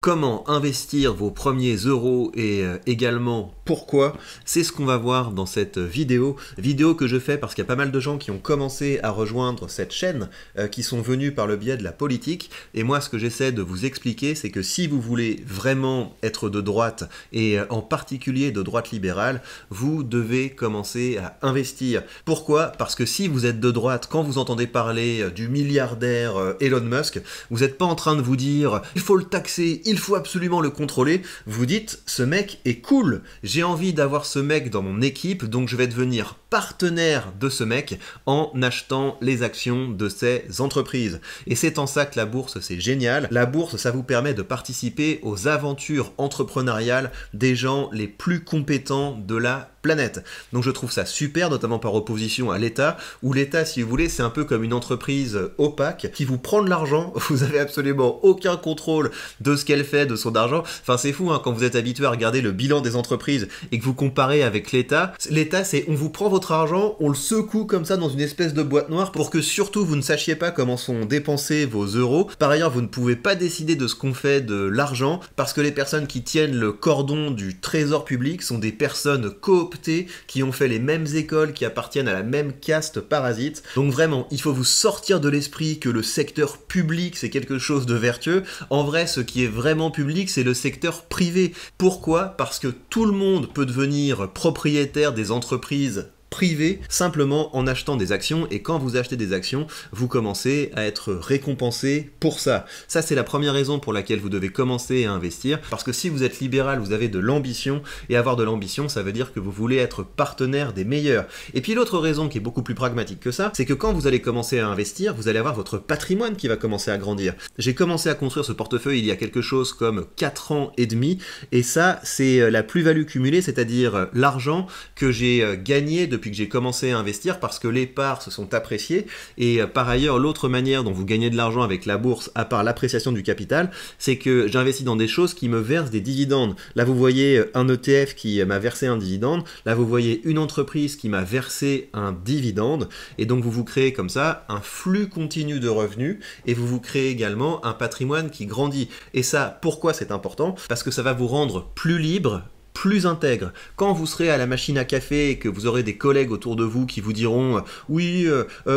Comment investir vos premiers euros et également pourquoi, c'est ce qu'on va voir dans cette vidéo que je fais parce qu'il y a pas mal de gens qui ont commencé à rejoindre cette chaîne, qui sont venus par le biais de la politique, et moi ce que j'essaie de vous expliquer, c'est que si vous voulez vraiment être de droite, et en particulier de droite libérale, vous devez commencer à investir. Pourquoi? Parce que si vous êtes de droite, quand vous entendez parler du milliardaire Elon Musk, vous n'êtes pas en train de vous dire « il faut le taxer, il faut absolument le contrôler », vous dites « ce mec est cool, j'ai envie d'avoir ce mec dans mon équipe, donc je vais devenir partenaire de ce mec en achetant les actions de ces entreprises ». Et c'est en ça que la bourse, c'est génial. La bourse, ça vous permet de participer aux aventures entrepreneuriales des gens les plus compétents de la planète. Donc je trouve ça super, notamment par opposition à l'État, où l'État, si vous voulez, c'est un peu comme une entreprise opaque qui vous prend de l'argent, vous avez absolument aucun contrôle de ce qu'elle fait, de son argent. Enfin c'est fou, hein, quand vous êtes habitué à regarder le bilan des entreprises et que vous comparez avec l'État, c'est on vous prend votre argent, on le secoue comme ça dans une espèce de boîte noire pour que surtout vous ne sachiez pas comment sont dépensés vos euros. Par ailleurs, vous ne pouvez pas décider de ce qu'on fait de l'argent parce que les personnes qui tiennent le cordon du trésor public sont des personnes cooptées qui ont fait les mêmes écoles, qui appartiennent à la même caste parasite. Donc vraiment, il faut vous sortir de l'esprit que le secteur public c'est quelque chose de vertueux. En vrai, ce qui est vraiment public, c'est le secteur privé. Pourquoi? Parce que tout le monde peut devenir propriétaire des entreprises privé simplement en achetant des actions, et quand vous achetez des actions, vous commencez à être récompensé pour ça. Ça, c'est la première raison pour laquelle vous devez commencer à investir, parce que si vous êtes libéral, vous avez de l'ambition, et avoir de l'ambition, ça veut dire que vous voulez être partenaire des meilleurs. Et puis l'autre raison qui est beaucoup plus pragmatique que ça, c'est que quand vous allez commencer à investir, vous allez avoir votre patrimoine qui va commencer à grandir. J'ai commencé à construire ce portefeuille il y a quelque chose comme 4 ans et demi, et ça, c'est la plus-value cumulée, c'est-à-dire l'argent que j'ai gagné depuis que j'ai commencé à investir, parce que les parts se sont appréciées. Et par ailleurs, l'autre manière dont vous gagnez de l'argent avec la bourse, à part l'appréciation du capital, c'est que j'investis dans des choses qui me versent des dividendes. Là, vous voyez un ETF qui m'a versé un dividende. Là, vous voyez une entreprise qui m'a versé un dividende. Et donc, vous vous créez comme ça un flux continu de revenus, et vous vous créez également un patrimoine qui grandit. Et ça, pourquoi c'est important? Parce que ça va vous rendre plus libre, plus intègre. Quand vous serez à la machine à café et que vous aurez des collègues autour de vous qui vous diront « oui,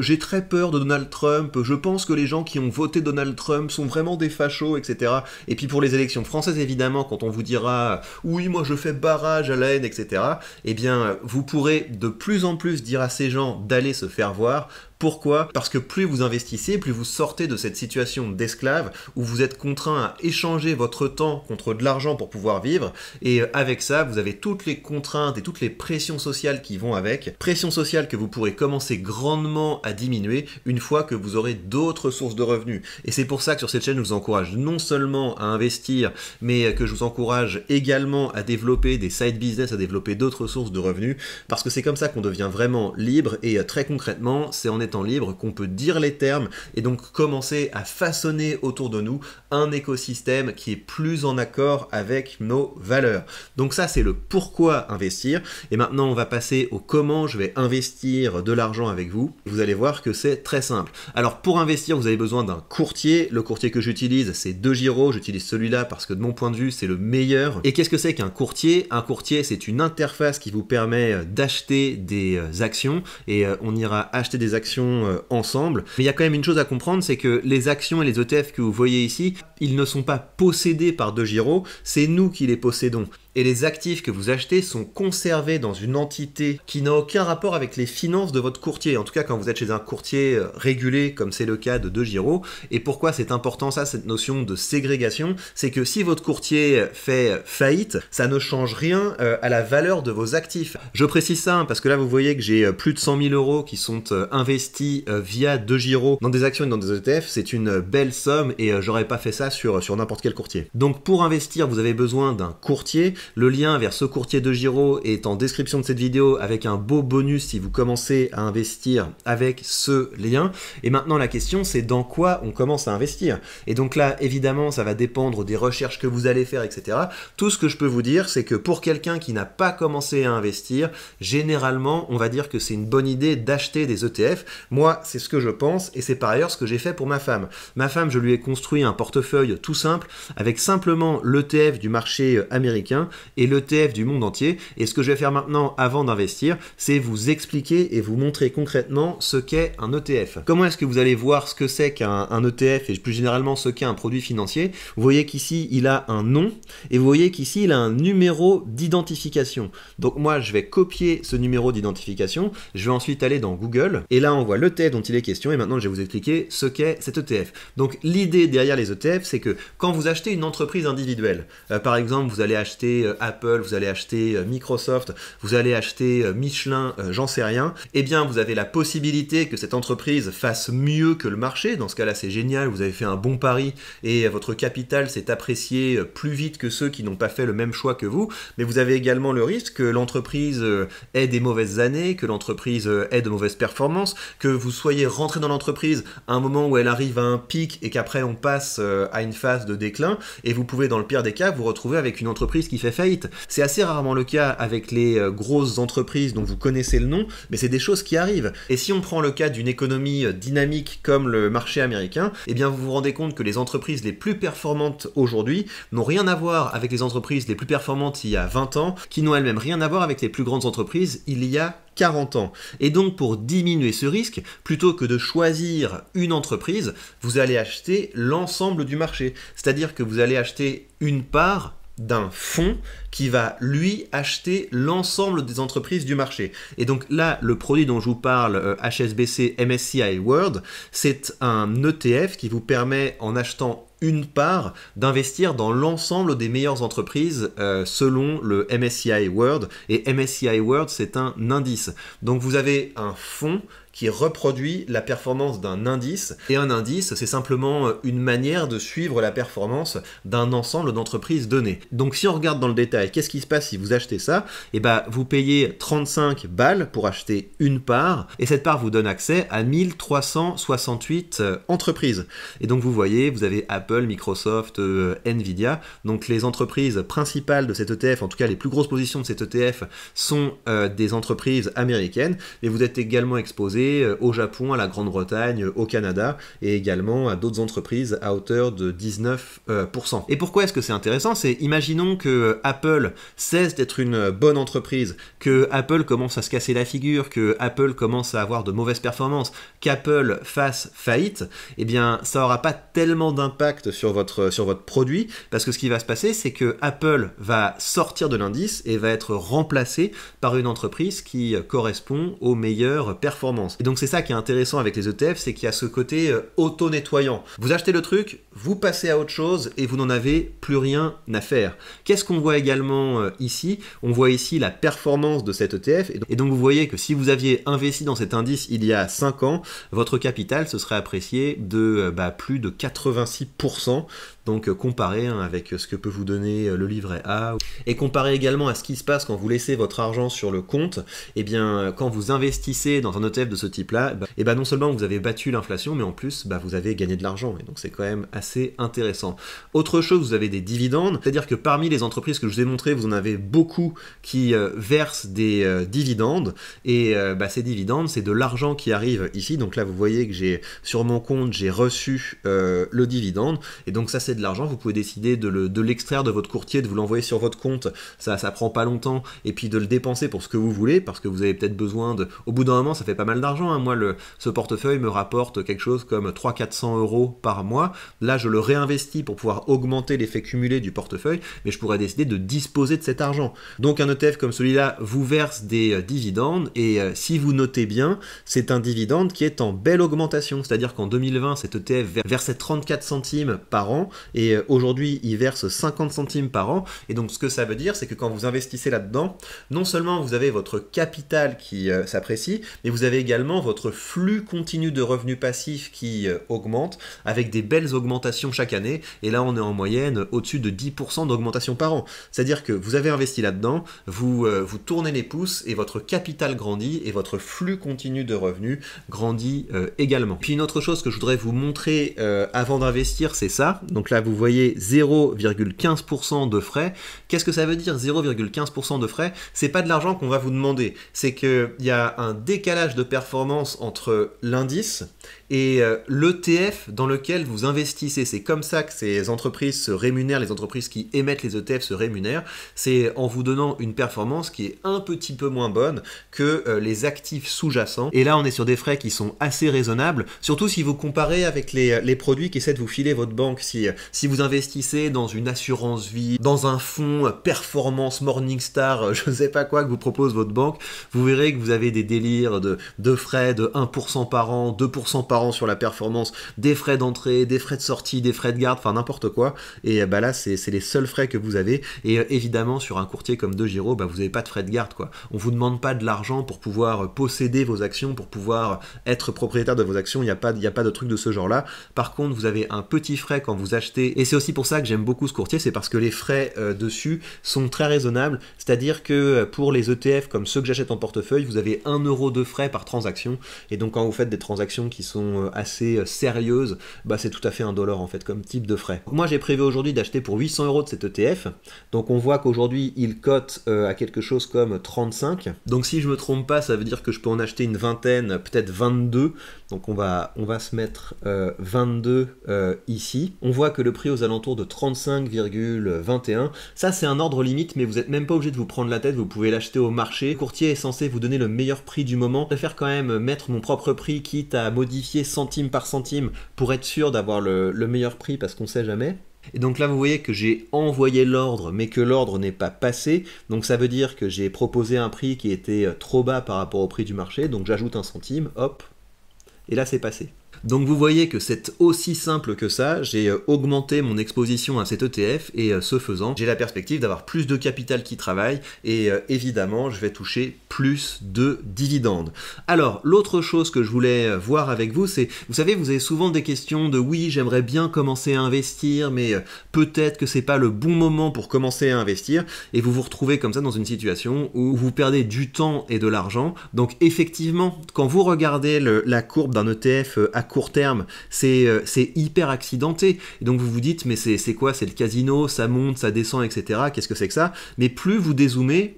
j'ai très peur de Donald Trump, je pense que les gens qui ont voté Donald Trump sont vraiment des fachos, etc. » Et puis pour les élections françaises, évidemment, quand on vous dira « oui, moi je fais barrage à la haine, etc. » Eh bien, vous pourrez de plus en plus dire à ces gens d'aller se faire voir. Pourquoi? Parce que plus vous investissez, plus vous sortez de cette situation d'esclave où vous êtes contraint à échanger votre temps contre de l'argent pour pouvoir vivre, et avec ça, vous avez toutes les contraintes et toutes les pressions sociales qui vont avec, pressions sociales que vous pourrez commencer grandement à diminuer une fois que vous aurez d'autres sources de revenus. Et c'est pour ça que sur cette chaîne, je vous encourage non seulement à investir, mais que je vous encourage également à développer des side business, à développer d'autres sources de revenus, parce que c'est comme ça qu'on devient vraiment libre, et très concrètement, c'est en étant libre qu'on peut dire les termes et donc commencer à façonner autour de nous un écosystème qui est plus en accord avec nos valeurs. Donc ça, c'est le pourquoi investir. Et maintenant, on va passer au comment je vais investir de l'argent avec vous. Vous allez voir que c'est très simple. Alors pour investir, vous avez besoin d'un courtier. Le courtier que j'utilise, c'est DeGiro. J'utilise celui-là parce que de mon point de vue, c'est le meilleur. Et qu'est-ce que c'est qu'un courtier? Un courtier, c'est une interface qui vous permet d'acheter des actions, et on ira acheter des actions ensemble. Mais il y a quand même une chose à comprendre, c'est que les actions et les ETF que vous voyez ici, ils ne sont pas possédés par DeGiro, c'est nous qui les possédons. Et les actifs que vous achetez sont conservés dans une entité qui n'a aucun rapport avec les finances de votre courtier. En tout cas, quand vous êtes chez un courtier régulé, comme c'est le cas de DeGiro. Et pourquoi c'est important ça, cette notion de ségrégation? C'est que si votre courtier fait faillite, ça ne change rien à la valeur de vos actifs. Je précise ça parce que là, vous voyez que j'ai plus de 100 000 euros qui sont investis via DeGiro dans des actions et dans des ETF. C'est une belle somme, et j'aurais pas fait ça sur n'importe quel courtier. Donc pour investir, vous avez besoin d'un courtier. Le lien vers ce courtier de Giro est en description de cette vidéo avec un beau bonus si vous commencez à investir avec ce lien. Et maintenant la question c'est dans quoi on commence à investir. Et donc là évidemment ça va dépendre des recherches que vous allez faire, etc. Tout ce que je peux vous dire c'est que pour quelqu'un qui n'a pas commencé à investir, généralement on va dire que c'est une bonne idée d'acheter des ETF. Moi c'est ce que je pense et c'est par ailleurs ce que j'ai fait pour ma femme. Ma femme, je lui ai construit un portefeuille tout simple avec simplement l'ETF du marché américain et l'ETF du monde entier. Et ce que je vais faire maintenant avant d'investir, c'est vous expliquer et vous montrer concrètement ce qu'est un ETF. Comment est-ce que vous allez voir ce que c'est qu'un ETF et plus généralement ce qu'est un produit financier? Vous voyez qu'ici il a un nom et vous voyez qu'ici il a un numéro d'identification. Donc moi je vais copier ce numéro d'identification, je vais ensuite aller dans Google et là on voit l'ETF dont il est question et maintenant je vais vous expliquer ce qu'est cet ETF. Donc l'idée derrière les ETF, c'est que quand vous achetez une entreprise individuelle, par exemple vous allez acheter Apple, vous allez acheter Microsoft, vous allez acheter Michelin, j'en sais rien, eh bien vous avez la possibilité que cette entreprise fasse mieux que le marché. Dans ce cas-là c'est génial, vous avez fait un bon pari et votre capital s'est apprécié plus vite que ceux qui n'ont pas fait le même choix que vous, mais vous avez également le risque que l'entreprise ait des mauvaises années, que l'entreprise ait de mauvaises performances, que vous soyez rentré dans l'entreprise à un moment où elle arrive à un pic et qu'après on passe à une phase de déclin et vous pouvez dans le pire des cas vous retrouver avec une entreprise qui fait faillite. C'est assez rarement le cas avec les grosses entreprises dont vous connaissez le nom, mais c'est des choses qui arrivent. Et si on prend le cas d'une économie dynamique comme le marché américain, eh bien vous vous rendez compte que les entreprises les plus performantes aujourd'hui n'ont rien à voir avec les entreprises les plus performantes il y a 20 ans, qui n'ont elles-mêmes rien à voir avec les plus grandes entreprises il y a 40 ans. Et donc pour diminuer ce risque, plutôt que de choisir une entreprise, vous allez acheter l'ensemble du marché. C'est-à-dire que vous allez acheter une part d'un fonds qui va lui acheter l'ensemble des entreprises du marché. Et donc là, le produit dont je vous parle, HSBC MSCI World, c'est un ETF qui vous permet en achetant une part d'investir dans l'ensemble des meilleures entreprises selon le MSCI World. Et MSCI World, c'est un indice. Donc vous avez un fonds qui reproduit la performance d'un indice. Et un indice, c'est simplement une manière de suivre la performance d'un ensemble d'entreprises données. Donc si on regarde dans le détail, qu'est-ce qui se passe si vous achetez ça? Eh ben, vous payez 35 balles pour acheter une part, et cette part vous donne accès à 1368 entreprises. Et donc vous voyez, vous avez Apple, Microsoft, Nvidia, donc les entreprises principales de cet ETF, en tout cas les plus grosses positions de cet ETF, sont des entreprises américaines, mais vous êtes également exposé au Japon, à la Grande-Bretagne, au Canada et également à d'autres entreprises à hauteur de 19%. Et pourquoi est-ce que c'est intéressant? C'est imaginons que Apple cesse d'être une bonne entreprise, que Apple commence à se casser la figure, que Apple commence à avoir de mauvaises performances, qu'Apple fasse faillite, eh bien ça n'aura pas tellement d'impact sur votre produit parce que ce qui va se passer c'est que Apple va sortir de l'indice et va être remplacé par une entreprise qui correspond aux meilleures performances. Et donc c'est ça qui est intéressant avec les ETF, c'est qu'il y a ce côté auto-nettoyant. Vous achetez le truc, vous passez à autre chose et vous n'en avez plus rien à faire. Qu'est-ce qu'on voit également ici? On voit ici la performance de cet ETF et donc vous voyez que si vous aviez investi dans cet indice il y a 5 ans, votre capital se serait apprécié de plus de 86%. Donc comparé avec ce que peut vous donner le livret A et comparé également à ce qui se passe quand vous laissez votre argent sur le compte, eh bien quand vous investissez dans un ETF de ce type-là, et non seulement vous avez battu l'inflation, mais en plus vous avez gagné de l'argent et donc c'est quand même assez intéressant. Autre chose, vous avez des dividendes, c'est-à-dire que parmi les entreprises que je vous ai montrées, vous en avez beaucoup qui versent des dividendes et ces dividendes, c'est de l'argent qui arrive ici. Donc là vous voyez que j'ai sur mon compte, j'ai reçu le dividende et donc ça c'est de l'argent, vous pouvez décider de l'extraire de votre courtier, de vous l'envoyer sur votre compte, ça prend pas longtemps, et puis de le dépenser pour ce que vous voulez, parce que vous avez peut-être besoin de... Au bout d'un moment, ça fait pas mal d'argent, hein. Moi, ce portefeuille me rapporte quelque chose comme 300-400 euros par mois, là je le réinvestis pour pouvoir augmenter l'effet cumulé du portefeuille, mais je pourrais décider de disposer de cet argent. Donc un ETF comme celui-là vous verse des dividendes, et si vous notez bien, c'est un dividende qui est en belle augmentation, c'est-à-dire qu'en 2020, cet ETF versait 34 centimes par an, et aujourd'hui il verse 50 centimes par an. Et donc ce que ça veut dire, c'est que quand vous investissez là-dedans, non seulement vous avez votre capital qui s'apprécie, mais vous avez également votre flux continu de revenus passifs qui augmente, avec des belles augmentations chaque année. Et là on est en moyenne au-dessus de 10% d'augmentation par an. C'est-à-dire que vous avez investi là-dedans, vous tournez les pouces et votre capital grandit et votre flux continu de revenus grandit également. Puis une autre chose que je voudrais vous montrer avant d'investir, c'est ça. Donc là vous voyez 0,15% de frais. Qu'est-ce que ça veut dire 0,15% de frais? C'est pas de l'argent qu'on va vous demander, c'est qu'il y a un décalage de performance entre l'indice et l'ETF dans lequel vous investissez. C'est comme ça que ces entreprises se rémunèrent, les entreprises qui émettent les ETF se rémunèrent, c'est en vous donnant une performance qui est un petit peu moins bonne que les actifs sous-jacents. Et là on est sur des frais qui sont assez raisonnables, surtout si vous comparez avec les produits qu'essaie de vous filer votre banque. Si vous investissez dans une assurance vie, dans un fonds performance Morningstar, je ne sais pas quoi que vous propose votre banque, vous verrez que vous avez des délires de frais de 1% par an, 2% par an sur la performance, des frais d'entrée, des frais de sortie, des frais de garde, enfin n'importe quoi. Et bah là c'est les seuls frais que vous avez. Et évidemment sur un courtier comme DeGiro, bah, vous n'avez pas de frais de garde, quoi. On vous demande pas de l'argent pour pouvoir posséder vos actions, pour pouvoir être propriétaire de vos actions. Il n'y a pas de truc de ce genre là. Par contre vous avez un petit frais quand vous achetez, et c'est aussi pour ça que j'aime beaucoup ce courtier, c'est parce que les frais dessus sont très raisonnables. C'est-à-dire que pour les ETF comme ceux que j'achète en portefeuille, vous avez 1 euro de frais par transaction. Et donc quand vous faites des transactions qui sont assez sérieuses, bah c'est tout à fait $1 en fait comme type de frais. Moi j'ai prévu aujourd'hui d'acheter pour 800 euros de cet ETF. Donc on voit qu'aujourd'hui il cote à quelque chose comme 35. Donc si je me trompe pas, ça veut dire que je peux en acheter une vingtaine, peut-être 22. Donc on va se mettre 22 ici. On voit que le prix aux alentours de 35,21. Ça c'est un ordre limite, mais vous n'êtes même pas obligé de vous prendre la tête, vous pouvez l'acheter au marché. Le courtier est censé vous donner le meilleur prix du moment. Je préfère quand même mettre mon propre prix, quitte à modifier centime par centime pour être sûr d'avoir le meilleur prix, parce qu'on sait jamais. Et donc là vous voyez que j'ai envoyé l'ordre mais que l'ordre n'est pas passé, donc ça veut dire que j'ai proposé un prix qui était trop bas par rapport au prix du marché, donc j'ajoute 1 centime, hop, et là c'est passé. Donc vous voyez que c'est aussi simple que ça, j'ai augmenté mon exposition à cet ETF et ce faisant, j'ai la perspective d'avoir plus de capital qui travaille et évidemment je vais toucher plus de dividendes. Alors l'autre chose que je voulais voir avec vous, c'est, vous savez, vous avez souvent des questions de oui, j'aimerais bien commencer à investir, mais peut-être que c'est pas le bon moment pour commencer à investir, et vous vous retrouvez comme ça dans une situation où vous perdez du temps et de l'argent. Donc effectivement, quand vous regardez la courbe d'un ETF à court terme, c'est hyper accidenté. Et donc vous vous dites, mais c'est quoi? C'est le casino, ça monte, ça descend, etc. Qu'est-ce que c'est que ça? Mais plus vous dézoomez,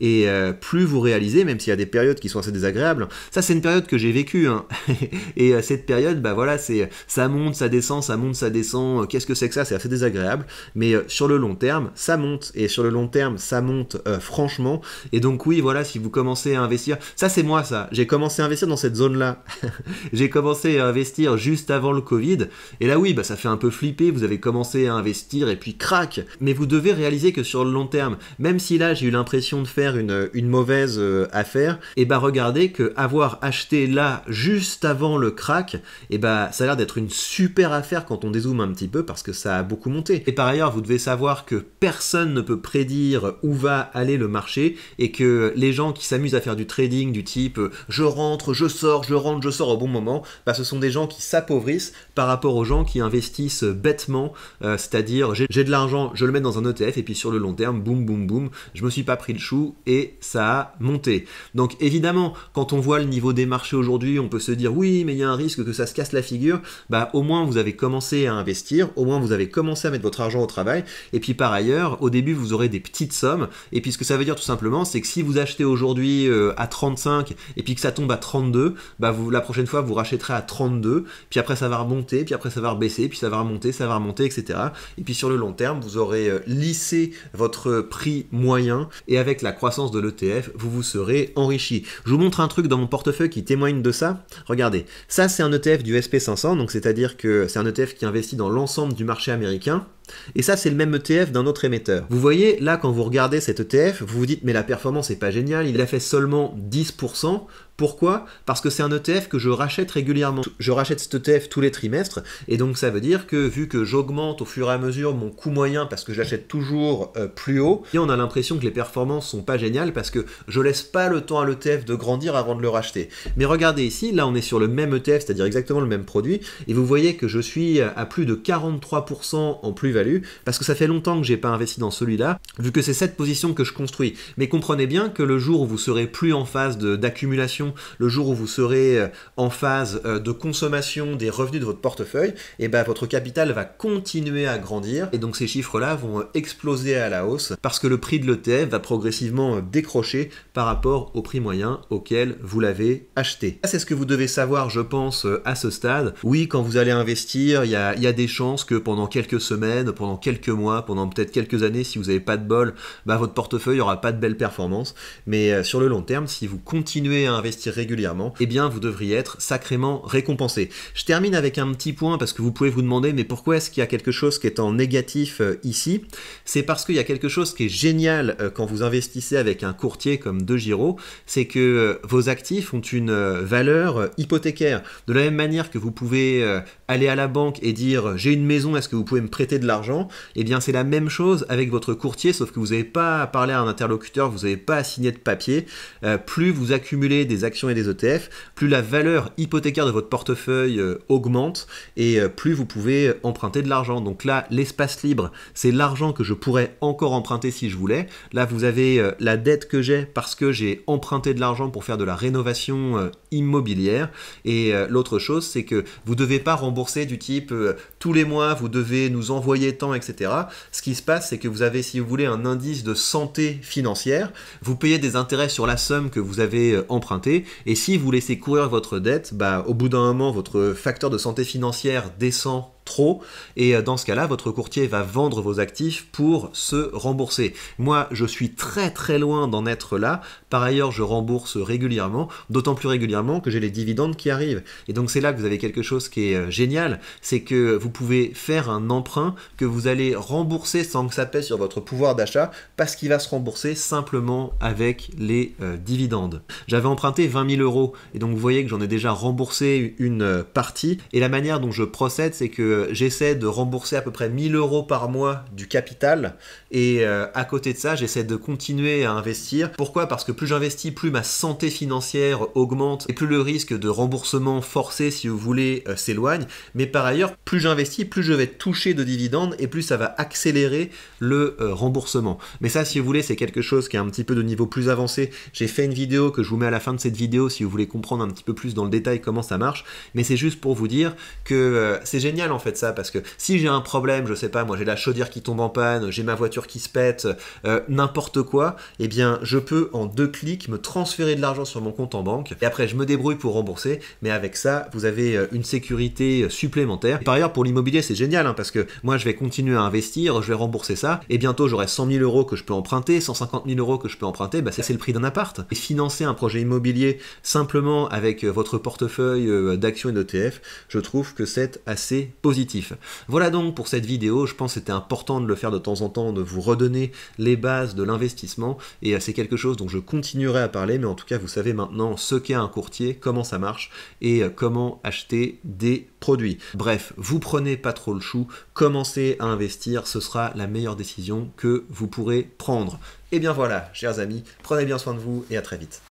et plus vous réalisez, même s'il y a des périodes qui sont assez désagréables. Ça c'est une période que j'ai vécue, hein. Et cette période, bah voilà, c'est ça monte, ça descend, ça monte, ça descend. Qu'est-ce que c'est que ça? C'est assez désagréable, mais sur le long terme, ça monte, et sur le long terme, ça monte franchement. Et donc oui, voilà, si vous commencez à investir, ça c'est moi, ça. J'ai commencé à investir dans cette zone-là. J'ai commencé à investir juste avant le Covid, et là oui, bah ça fait un peu flipper. Vous avez commencé à investir et puis crac. Mais vous devez réaliser que sur le long terme, même si là j'ai eu l'impression de faire une mauvaise affaire, et bah regardez que avoir acheté là juste avant le crack, et bah ça a l'air d'être une super affaire quand on dézoome un petit peu, parce que ça a beaucoup monté. Et par ailleurs vous devez savoir que personne ne peut prédire où va aller le marché, et que les gens qui s'amusent à faire du trading du type je rentre, je sors, je rentre, je sors au bon moment, bah ce sont des gens qui s'appauvrissent par rapport aux gens qui investissent bêtement, c'est-à-dire j'ai de l'argent, je le mets dans un ETF et puis sur le long terme, boum boum boum, je me suis pas pris le chou et ça a monté. Donc évidemment, quand on voit le niveau des marchés aujourd'hui, on peut se dire oui, mais il y a un risque que ça se casse la figure. Bah au moins vous avez commencé à investir, au moins vous avez commencé à mettre votre argent au travail, et puis par ailleurs, au début vous aurez des petites sommes, et puis ce que ça veut dire tout simplement, c'est que si vous achetez aujourd'hui à 35 et puis que ça tombe à 32, bah la prochaine fois vous rachèterez à 32, puis après ça va remonter, puis après ça va rebaisser, puis ça va remonter, etc. Et puis sur le long terme, vous aurez lissé votre prix moyen, et avec la croissance de l'ETF, vous vous serez enrichi. Je vous montre un truc dans mon portefeuille qui témoigne de ça. Regardez, ça c'est un ETF du SP500, donc c'est-à-dire que c'est un ETF qui investit dans l'ensemble du marché américain. Et ça c'est le même ETF d'un autre émetteur. Vous voyez là, quand vous regardez cet ETF, vous vous dites mais la performance est pas géniale, il a fait seulement 10%. Pourquoi? Parce que c'est un ETF que je rachète régulièrement. Je rachète cet ETF tous les trimestres, et donc ça veut dire que vu que j'augmente au fur et à mesure mon coût moyen parce que j'achète toujours plus haut, et on a l'impression que les performances sont pas géniales parce que je laisse pas le temps à l'ETF de grandir avant de le racheter. Mais regardez ici, là on est sur le même ETF, c'est-à-dire exactement le même produit, et vous voyez que je suis à plus de 43% en plus-value, parce que ça fait longtemps que j'ai pas investi dans celui-là, vu que c'est cette position que je construis. Mais comprenez bien que le jour où vous serez plus en phase d'accumulation, le jour où vous serez en phase de consommation des revenus de votre portefeuille, et ben votre capital va continuer à grandir, et donc ces chiffres-là vont exploser à la hausse, parce que le prix de l'ETF va progressivement décrocher par rapport au prix moyen auquel vous l'avez acheté. Ça, c'est ce que vous devez savoir, je pense, à ce stade. Oui, quand vous allez investir, il y a des chances que pendant quelques semaines, pendant quelques mois, pendant peut-être quelques années, si vous n'avez pas de bol, bah, votre portefeuille n'aura pas de belles performances. Mais sur le long terme, si vous continuez à investir régulièrement, eh bien, vous devriez être sacrément récompensé. Je termine avec un petit point, parce que vous pouvez vous demander, mais pourquoi est-ce qu'il y a quelque chose qui est en négatif ici? C'est parce qu'il y a quelque chose qui est génial quand vous investissez avec un courtier comme DeGiro, c'est que vos actifs ont une valeur hypothécaire. De la même manière que vous pouvez aller à la banque et dire j'ai une maison, est-ce que vous pouvez me prêter de l'argent? Eh bien c'est la même chose avec votre courtier, sauf que vous n'avez pas à parler à un interlocuteur, vous n'avez pas à signer de papier. Plus vous accumulez des actions et des ETF, plus la valeur hypothécaire de votre portefeuille augmente, et plus vous pouvez emprunter de l'argent. Donc là, l'espace libre, c'est l'argent que je pourrais encore emprunter si je voulais. Là, vous avez la dette que j'ai parce que j'ai emprunté de l'argent pour faire de la rénovation immobilière. Et l'autre chose, c'est que vous ne devez pas rembourser du type tous les mois, vous devez nous envoyer tant, etc. Ce qui se passe, c'est que vous avez, si vous voulez, un indice de santé financière. Vous payez des intérêts sur la somme que vous avez empruntée. Et si vous laissez courir votre dette, bah, au bout d'un moment, votre facteur de santé financière descend trop, et dans ce cas-là, votre courtier va vendre vos actifs pour se rembourser. Moi, je suis très très loin d'en être là. Par ailleurs, je rembourse régulièrement, d'autant plus régulièrement que j'ai les dividendes qui arrivent. Et donc c'est là que vous avez quelque chose qui est génial, c'est que vous pouvez faire un emprunt que vous allez rembourser sans que ça pèse sur votre pouvoir d'achat, parce qu'il va se rembourser simplement avec les dividendes. J'avais emprunté 20 000 € et donc vous voyez que j'en ai déjà remboursé une partie, et la manière dont je procède, c'est que j'essaie de rembourser à peu près 1 000 € par mois du capital, et à côté de ça, j'essaie de continuer à investir. Pourquoi? Parce que plus j'investis, plus ma santé financière augmente, et plus le risque de remboursement forcé, si vous voulez, s'éloigne. Mais par ailleurs, plus j'investis, plus je vais toucher de dividendes, et plus ça va accélérer le remboursement. Mais ça, si vous voulez, c'est quelque chose qui est un petit peu de niveau plus avancé. J'ai fait une vidéo que je vous mets à la fin de cette vidéo si vous voulez comprendre un petit peu plus dans le détail comment ça marche. Mais c'est juste pour vous dire que c'est génial en fait ça, parce que si j'ai un problème, je sais pas, moi j'ai la chaudière qui tombe en panne, j'ai ma voiture qui se pète, n'importe quoi, eh bien je peux en 2 clics me transférer de l'argent sur mon compte en banque, et après je me débrouille pour rembourser. Mais avec ça, vous avez une sécurité supplémentaire. Et par ailleurs, pour l'immobilier, c'est génial, hein, parce que moi je vais continuer à investir, je vais rembourser ça, et bientôt j'aurai 100 000 € que je peux emprunter, 150 000 € que je peux emprunter, bah c'est le prix d'un appart. Et financer un projet immobilier simplement avec votre portefeuille d'actions et d'ETF, je trouve que c'est assez positif. Voilà donc pour cette vidéo. Je pense que c'était important de le faire de temps en temps, de vous redonner les bases de l'investissement, et c'est quelque chose dont je continuerai à parler, mais en tout cas vous savez maintenant ce qu'est un courtier, comment ça marche, et comment acheter des produits. Bref, vous prenez pas trop le chou, commencez à investir, ce sera la meilleure décision que vous pourrez prendre. Et bien voilà, chers amis, prenez bien soin de vous et à très vite.